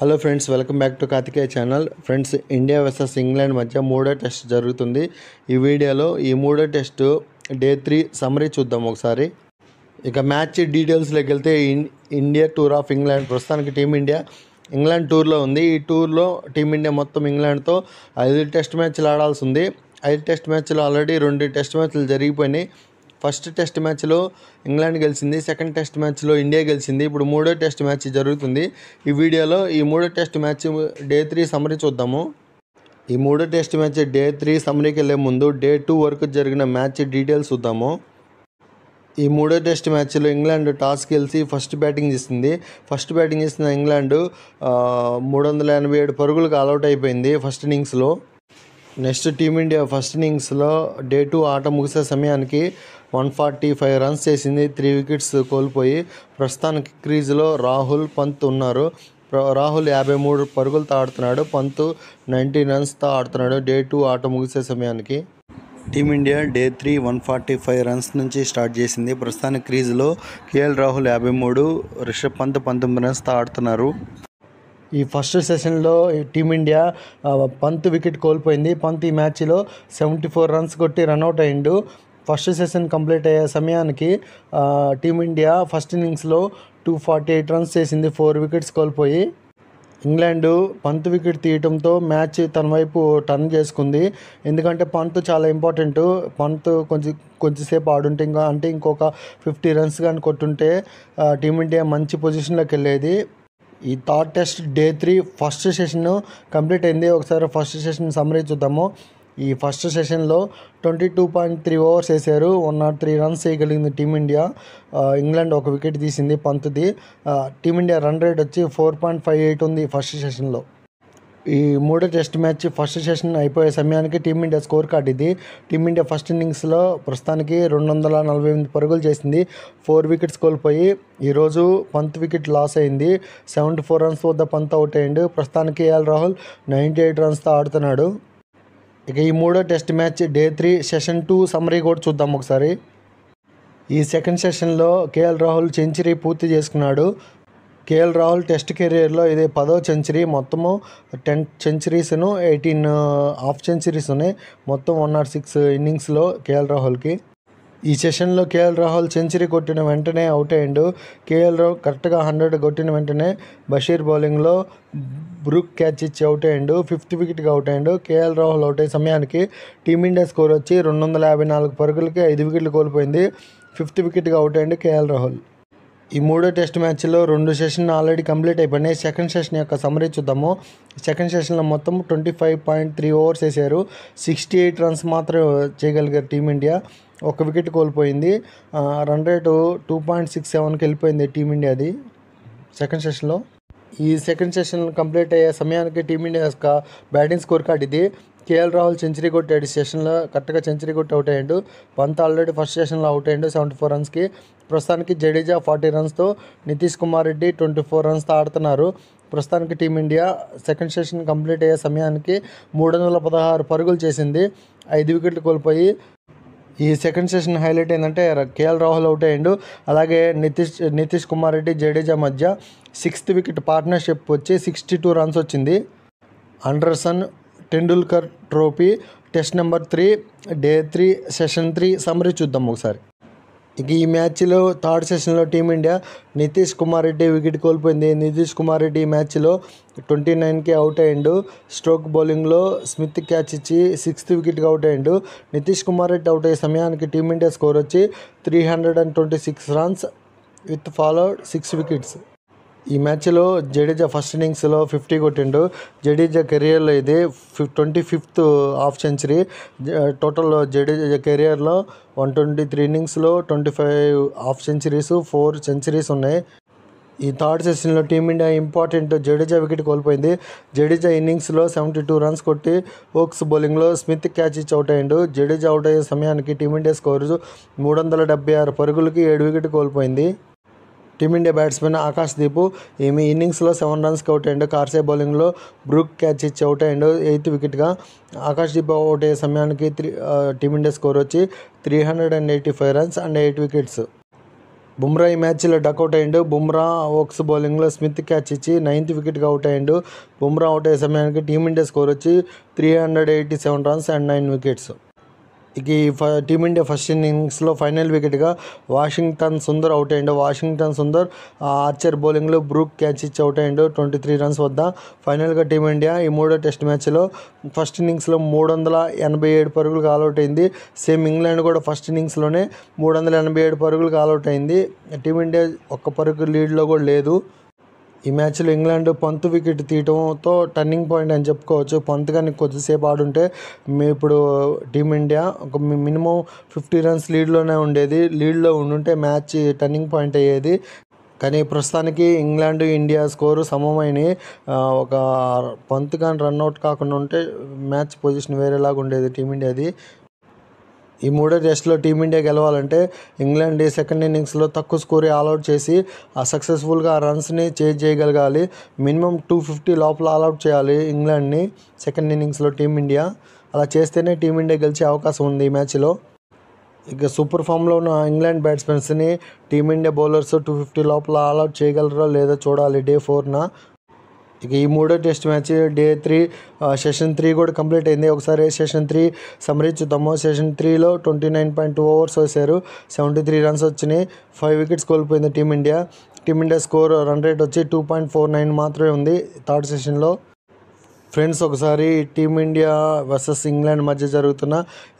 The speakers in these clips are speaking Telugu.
Hello friends, welcome back to Karthikeya channel. Friends, India versus England మధ్య మూడో టెస్ట్ జరుగుతుంది. ఈ వీడియోలో ఈ మూడో టెస్ట్ డే 3 సమ్మరీ చూద్దాం ఒకసారి. ఇక మ్యాచ్ డీటెయిల్స్లోకి వెళ్తే ఇండియా టూర్ ఆఫ్ ఇంగ్లాండ్. ప్రస్తుతానికి టీమిండియా ఇంగ్లాండ్ టూర్లో ఉంది. ఈ టూర్లో టీమిండియా మొత్తం ఇంగ్లాండ్తో 5 టెస్ట్ మ్యాచ్లు ఆడాల్సి ఉంది. 5 టెస్ట్ మ్యాచ్లు ఆల్రెడీ 2 టెస్ట్ మ్యాచ్లు జరిగిపోయినాయి. ఫస్ట్ టెస్ట్ మ్యాచ్లో ఇంగ్లాండ్ గెలిచింది, సెకండ్ టెస్ట్ మ్యాచ్లో ఇండియా గెలిచింది. ఇప్పుడు మూడో టెస్ట్ మ్యాచ్ జరుగుతుంది. ఈ వీడియోలో ఈ మూడో టెస్ట్ మ్యాచ్ డే 3 సమ్మరీ చూద్దాము. ఈ మూడో టెస్ట్ మ్యాచ్ డే 3 సమ్మరీకి వెళ్ళే ముందు డే 2 వరకు జరిగిన మ్యాచ్ డీటెయిల్స్ చూద్దాము. ఈ మూడో టెస్ట్ మ్యాచ్లో ఇంగ్లాండ్ టాస్ గెలిచి ఫస్ట్ బ్యాటింగ్ చేసింది. ఫస్ట్ బ్యాటింగ్ చేసిన ఇంగ్లాండ్ 387 పరుగులకు ఆల్అౌట్ అయిపోయింది ఫస్ట్ ఇన్నింగ్స్లో. నెక్స్ట్ టీమిండియా ఫస్ట్ ఇన్నింగ్స్లో డే 2 ఆట ముగిసే సమయానికి 145 రన్స్ చేసింది, 3 వికెట్స్ కోల్పోయి. ప్రస్తుతానికి క్రీజ్లో రాహుల్, పంత్ ఉన్నారు. రాహుల్ 53 పరుగులతో ఆడుతున్నాడు, పంత్ 90 రన్స్తో ఆడుతున్నాడు డే 2 ఆట ముగిసే సమయానికి. టీమిండియా డే 3 145 రన్స్ నుంచి స్టార్ట్ చేసింది. ప్రస్తుతానికి క్రీజ్లో కేఎల్ రాహుల్ 53, రిషబ్ పంత్ 19 రన్స్తో ఆడుతున్నారు. ఈ ఫస్ట్ సెషన్లో టీమిండియా పంత్ వికెట్ కోల్పోయింది. పంత్ ఈ మ్యాచ్లో 74 రన్స్ కొట్టి రన్అట్ అయ్యిండు. ఫస్ట్ సెషన్ కంప్లీట్ అయ్యే సమయానికి టీమిండియా ఫస్ట్ ఇన్నింగ్స్లో 248 రన్స్ చేసింది, 4 వికెట్స్ కోల్పోయి. ఇంగ్లాండ్ పంత్ వికెట్ తీయడంతో మ్యాచ్ తన వైపు టర్న్ చేసుకుంది. ఎందుకంటే పంత్ చాలా ఇంపార్టెంట్. పంత్ కొంచెంసేపు ఆడుంటే ఇంకొక 50 రన్స్ కానీ కొట్టుంటే టీమిండియా మంచి పొజిషన్లోకి వెళ్ళేది. ఈ third test day 3 first session complete అయింది. ఒకసారి ఫస్ట్ సెషన్ సమ్మరీ చూద్దాము. ఈ ఫస్ట్ సెషన్లో 22.3 ఓవర్స్ వేశారు. 103 రన్స్ చేయగలిగింది టీమిండియా. ఇంగ్లాండ్ 1 వికెట్ తీసింది పంత్ది. టీమిండియా రన్ రేట్ వచ్చి 4.58 ఉంది ఫస్ట్ సెషన్లో. ఈ మూడో టెస్ట్ మ్యాచ్ ఫస్ట్ సెషన్ అయిపోయే సమయానికి టీమిండియా స్కోర్ కార్డ్ ఇది. టీమిండియా ఫస్ట్ ఇన్నింగ్స్లో ప్రస్తుతానికి 248 పరుగులు చేసింది, 4 వికెట్స్ కోల్పోయి. ఈరోజు పంత్ వికెట్ లాస్ అయింది. 74 రన్స్ వద్ద పంత్ అవుట్ అయ్యిండు. ప్రస్తుతానికి కేఎల్ రాహుల్ 98 రన్స్తో ఆడుతున్నాడు. ఇక ఈ మూడో test match day 3 session 2 summary కూడా చూద్దాం ఒకసారి. ఈ సెకండ్ సెషన్లో కేఎల్ రాహుల్ సెంచరీ పూర్తి చేసుకున్నాడు. కేఎల్ రాహుల్ టెస్ట్ కెరీర్లో ఇది 10వ సెంచరీ. మొత్తము 10 సెంచరీస్ను 18 హాఫ్ సెంచరీస్ ఉన్నాయి. మొత్తం 106 ఇన్నింగ్స్లో కేఎల్ రాహుల్కి. ఈ సెషన్లో కేఎల్ రాహుల్ సెంచరీ కొట్టిన వెంటనే అవుట్ అయ్యిండు. కేఎల్ రాహుల్ కరెక్ట్గా 100 కొట్టిన వెంటనే బషీర్ బౌలింగ్లో బ్రూక్ క్యాచ్ ఇచ్చి అవుట్ అయ్యిండు. 5th వికెట్గా అవుట్ అయ్యిండు. కేఎల్ రాహుల్ అవుట్ అయ్యే సమయానికి టీమిండియా స్కోర్ వచ్చి 254 పరుగులకి 5 వికెట్లు కోల్పోయింది. 5th వికెట్గా అవుట్ అయ్యిండు కేఎల్ రాహుల్. ఈ మూడో టెస్ట్ మ్యాచ్లో 2 సెషన్ ఆల్రెడీ కంప్లీట్ అయిపోయినాయి. సెకండ్ సెషన్ యొక్క సమ్మరీ చూద్దాము. సెకండ్ సెషన్లో మొత్తం 25.3 ఓవర్స్ వేశారు. 68 రన్స్ మాత్రం చేయగలిగారు టీమిండియా. 1 వికెట్ కోల్పోయింది. రన్ రేటు 2.67కి వెళ్ళిపోయింది టీమిండియాది సెకండ్ సెషన్లో. ఈ సెకండ్ సెషన్ కంప్లీట్ అయ్యే సమయానికి టీమిండియా యొక్క బ్యాటింగ్ స్కోర్ కార్డ్ ఇది. కేఎల్ రాహుల్ సెంచరీ కొట్టాడు. ఈ సెషన్లో కరెక్ట్గా సెంచరీ కొట్టి అవుట్ అయ్యాడు. పంత్ ఆల్రెడీ ఫస్ట్ సెషన్లో అవుట్ అయ్యాడు 74 రన్స్కి. ప్రస్తుతానికి జడేజా 40 రన్స్తో, నితీష్ కుమార్ రెడ్డి 24 రన్స్తో ఆడుతున్నారు. ప్రస్తుతానికి టీమిండియా సెకండ్ సెషన్ కంప్లీట్ అయ్యే సమయానికి 316 పరుగులు చేసింది, 5 వికెట్లు కోల్పోయి. ఈ సెకండ్ సెషన్ హైలైట్ ఏంటంటే కేఎల్ రాహుల్ అవుట్ అయ్యిండు. అలాగే నితీష్ కుమార్ రెడ్డి, జడేజా మధ్య 6th వికెట్ పార్ట్నర్షిప్ వచ్చి 62 రన్స్ వచ్చింది. Anderson Tendulkar trophy test number 3 day 3 session 3 summary చూద్దాం ఒకసారి. ఇక ఈ మ్యాచ్లో థర్డ్ సెషన్లో టీమిండియా నితీష్ కుమార్ రెడ్డి వికెట్ కోల్పోయింది. నితీష్ కుమార్ రెడ్డి ఈ మ్యాచ్లో 29కి అవుట్ అయ్యిండు. స్ట్రోక్ బౌలింగ్లో స్మిత్ క్యాచ్ ఇచ్చి 6th వికెట్గా అవుట్ అయ్యిండు. నితీష్ కుమార్ రెడ్డి అవుట్ అయ్యే సమయానికి టీమిండియా స్కోర్ వచ్చి 326 రన్స్ విత్ ఫాలోడ్ 6 వికెట్స్. ఈ మ్యాచ్లో జడేజా ఫస్ట్ ఇన్నింగ్స్లో 50 కొట్టిండు. జడేజా కెరియర్లో ఇది 25th half century. Total Jadeja కెరియర్లో 123 ఇన్నింగ్స్లో 25 హాఫ్ సెంచరీస్, 4 సెంచరీస్ ఉన్నాయి. ఈ థర్డ్ సెషన్లో టీమిండియా ఇంపార్టెంట్ జడేజా వికెట్ కోల్పోయింది. జడేజా ఇన్నింగ్స్లో 72 రన్స్ కొట్టి ఓక్స్ బౌలింగ్లో స్మిత్ క్యాచ్ ఇచ్చి అవుట్ అయ్యిండు. జడేజా అవుట్ అయ్యే సమయానికి టీమిండియా స్కోరు 376 పరుగులకి 7 వికెట్ కోల్పోయింది. టీమిండియా బ్యాట్స్మెన్ ఆకాష్ దీప్ ఈమె ఇన్నింగ్స్లో 7 రన్స్కి అవుట్ అయ్యిండు. కార్సే బౌలింగ్లో బ్రూక్ క్యాచ్ ఇచ్చి అవుట్ అయ్యిండు 8th వికెట్గా. ఆకాష్ దీప్ అవుట్ అయ్యే సమయానికి టీమిండియా స్కోర్ వచ్చి 385 రన్స్ అండ్ 8 వికెట్స్. బుమ్రా ఈ మ్యాచ్లో డకౌట్ అయ్యిండు. బుమ్రా ఓక్స్ బౌలింగ్లో స్మిత్ క్యాచ్ ఇచ్చి 9th వికెట్గా అవుట్ అయ్యిండు. బుమ్రా అవుట్ అయ్యే సమయానికి టీమిండియా స్కోర్ వచ్చి 387 రన్స్ అండ్ 9 వికెట్స్. ఇక ఈ టీమిండియా ఫస్ట్ ఇన్నింగ్స్లో ఫైనల్ వికెట్గా వాషింగ్టన్ సుందర్ అవుట్ అయ్యిండు. వాషింగ్టన్ సుందర్ ఆర్చర్ బౌలింగ్లో బ్రూక్ క్యాచ్ ఇచ్చి అవుట్ అయ్యిండు 23 రన్స్ వద్ద. ఫైనల్గా టీమిండియా ఈ మూడో టెస్ట్ మ్యాచ్లో ఫస్ట్ ఇన్నింగ్స్లో 387 పరుగులకు ఆల్అవుట్ అయింది. సేమ్ ఇంగ్లాండ్ కూడా ఫస్ట్ ఇన్నింగ్స్లోనే 387 పరుగులకు ఆల్అవుట్ అయింది. టీమిండియా ఒక్క పరుగు లీడ్లో కూడా లేదు. ఈ మ్యాచ్లో ఇంగ్లాండ్ పంత్ వికెట్ తీయడంతో టర్నింగ్ పాయింట్ అని చెప్పుకోవచ్చు. పంత్ కానీ కొద్దిసేపు ఆడుంటే ఇప్పుడు టీమిండియా ఒక మినిమం 50 రన్స్ లీడ్లోనే ఉండేది. లీడ్లో ఉండుంటే మ్యాచ్ టర్నింగ్ పాయింట్ అయ్యేది. కానీ ప్రస్తుతానికి ఇంగ్లాండ్ ఇండియా స్కోరు సమమైనవి. ఒక పంత్ కానీ రన్అట్ కాకుండా ఉంటే మ్యాచ్ పొజిషన్ వేరేలాగా ఉండేది టీమిండియాది. ఈ మూడో టెస్ట్లో టీమిండియా గెలవాలంటే ఇంగ్లాండ్ సెకండ్ ఇన్నింగ్స్లో తక్కువ స్కోరే ఆల్అవుట్ చేసి సక్సెస్ఫుల్గా ఆ రన్స్ని చేజ్ చేయగలగాలి. మినిమం 250 లోపల ఆల్అవుట్ చేయాలి ఇంగ్లాండ్ని సెకండ్ ఇన్నింగ్స్లో టీమిండియా. అలా చేస్తేనే టీమిండియా గెలిచే అవకాశం ఉంది ఈ మ్యాచ్లో. ఇక సూపర్ ఫామ్లో ఉన్న ఇంగ్లాండ్ బ్యాట్స్మెన్స్ని టీమిండియా బౌలర్స్ 250 లోపల ఆల్అవుట్ చేయగలరా లేదా చూడాలి Day 4న. ఇక ఈ మూడో టెస్ట్ మ్యాచ్ Day 3 సెషన్ 3 కూడా కంప్లీట్ అయింది. ఒకసారి సెషన్ 3 సమ్మరీ చూద్దాము. సెషన్ 3లో 29.2 ఓవర్స్ వేశారు. 73 రన్స్ వచ్చినాయి. 5 వికెట్స్ కోల్పోయింది team India. Team India score run rate వచ్చి 2.49 మాత్రమే ఉంది థర్డ్ సెషన్లో. ఫ్రెండ్స్, ఒకసారి టీమిండియా వర్సెస్ ఇంగ్లాండ్ మధ్య జరుగుతున్న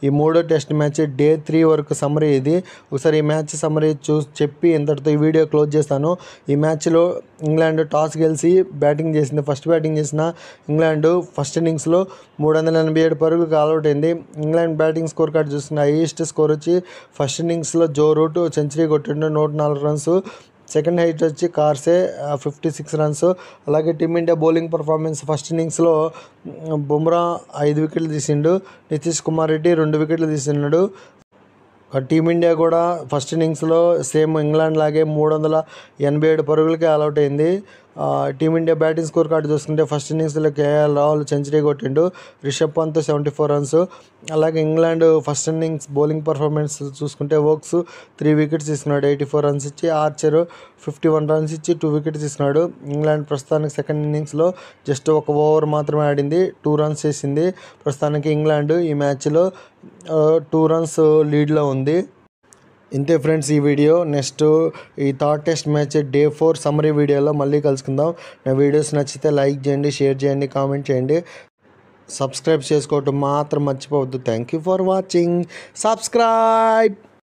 ఈ మూడో టెస్ట్ మ్యాచ్ Day 3 వరకు సమ్మరీ ఇది. ఒకసారి ఈ మ్యాచ్ సమ్మరీ చెప్పి ఇంతటితో ఈ వీడియో క్లోజ్ చేస్తాను. ఈ మ్యాచ్లో ఇంగ్లాండ్ టాస్ గెలిచి బ్యాటింగ్ చేసింది. ఫస్ట్ బ్యాటింగ్ చేసిన ఇంగ్లాండ్ ఫస్ట్ ఇన్నింగ్స్లో 387 పరుగులకు ఆల్అవుట్ అయింది. ఇంగ్లాండ్ బ్యాటింగ్ స్కోర్ కార్డ్ చూస్తున్న హైయెస్ట్ స్కోర్ వచ్చి ఫస్ట్ ఇన్నింగ్స్లో జో రూట్ సెంచరీ కొట్టిండు 104 రన్స్. సెకండ్ హైట్ వచ్చి కార్సే 56 రన్స్. అలాగే టీమిండియా బౌలింగ్ పర్ఫార్మెన్స్ ఫస్ట్ ఇన్నింగ్స్లో బుమ్రా 5 వికెట్లు తీసిండు. నితీష్ కుమార్ రెడ్డి 2 వికెట్లు తీసినాడు. టీమిండియా కూడా ఫస్ట్ ఇన్నింగ్స్లో సేమ్ ఇంగ్లాండ్ లాగే 387 పరుగులకి ఆల్అవుట్ అయింది. టీమిండియా బ్యాటింగ్ స్కోర్ కార్డు చూసుకుంటే ఫస్ట్ ఇన్నింగ్స్లో కేఎల్ రాహుల్ సెంచరీ కొట్టిండు. రిషబ్ పంత్ 74 రన్స్. అలాగే England first innings bowling performance చూసుకుంటే ఓక్స్ 3 వికెట్స్ తీసుకున్నాడు 84 రన్స్ ఇచ్చి. ఆర్చర్ 51 రన్స్ ఇచ్చి 2 వికెట్స్ తీసుకున్నాడు. ఇంగ్లాండ్ ప్రస్తుతానికి సెకండ్ ఇన్నింగ్స్లో జస్ట్ ఒక ఓవర్ మాత్రమే ఆడింది, 2 రన్స్ చేసింది. ప్రస్తుతానికి ఇంగ్లాండ్ ఈ మ్యాచ్లో 2 రన్స్ లీడ్లో ఉంది. ఇంతే ఫ్రెండ్స్ ఈ వీడియో. నెక్స్ట్ ఈ third test match Day 4 summary వీడియోలో మళ్ళీ కలుసుకుందాం. నా వీడియోస్ నచ్చితే లైక్ చేయండి, షేర్ చేయండి, కామెంట్ చేయండి. సబ్స్క్రైబ్ చేసుకోవటం మాత్రం మర్చిపోవద్దు. Thank you for watching. Subscribe.